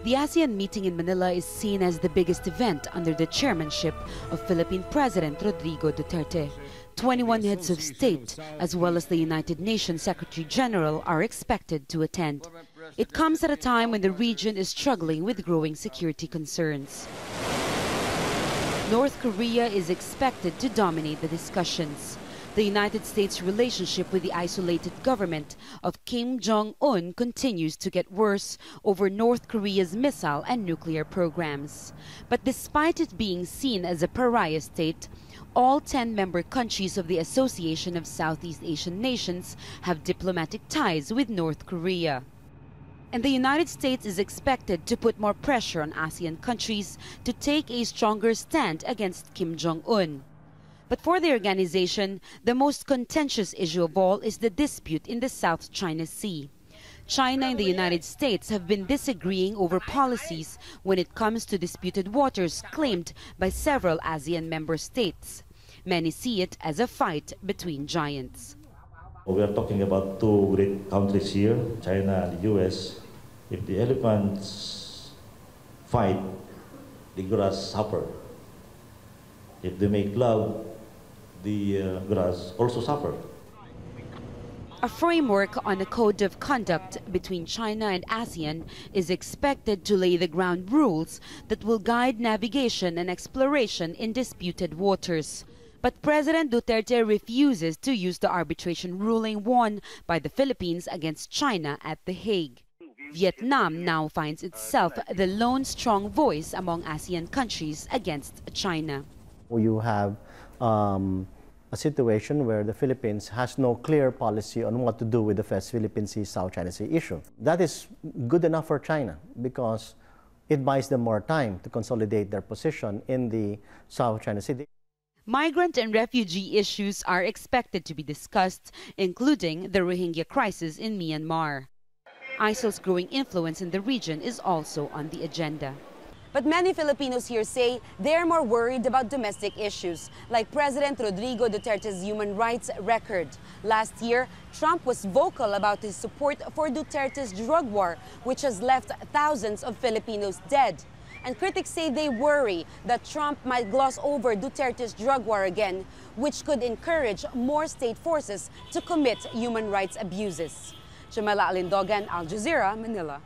The ASEAN meeting in Manila is seen as the biggest event under the chairmanship of Philippine President Rodrigo Duterte. 21 heads of state, as well as the United Nations Secretary General, are expected to attend. It comes at a time when the region is struggling with growing security concerns. North Korea is expected to dominate the discussions. The United States' relationship with the isolated government of Kim Jong-un continues to get worse over North Korea's missile and nuclear programs. But despite it being seen as a pariah state, all 10 member countries of the Association of Southeast Asian Nations have diplomatic ties with North Korea. And the United States is expected to put more pressure on ASEAN countries to take a stronger stand against Kim Jong-un. But for the organization, the most contentious issue of all is the dispute in the South China Sea. China and the United States have been disagreeing over policies when it comes to disputed waters claimed by several ASEAN member states. Many see it as a fight between giants. We are talking about two great countries here, China and the US. If the elephants fight, the grass suffer. If they make love, the grass also suffer. A framework on a code of conduct between China and ASEAN is expected to lay the ground rules that will guide navigation and exploration in disputed waters. But President Duterte refuses to use the arbitration ruling won by the Philippines against China at The Hague. Vietnam now finds itself the lone strong voice among ASEAN countries against China. You have a situation where the Philippines has no clear policy on what to do with the West Philippine Sea, South China Sea issue. That is good enough for China because it buys them more time to consolidate their position in the South China Sea. Migrant and refugee issues are expected to be discussed, including the Rohingya crisis in Myanmar. ISIL's growing influence in the region is also on the agenda. But many Filipinos here say they're more worried about domestic issues, like President Rodrigo Duterte's human rights record. Last year, Trump was vocal about his support for Duterte's drug war, which has left thousands of Filipinos dead. And critics say they worry that Trump might gloss over Duterte's drug war again, which could encourage more state forces to commit human rights abuses. Jamela, Alindogan, Jazeera, Manila.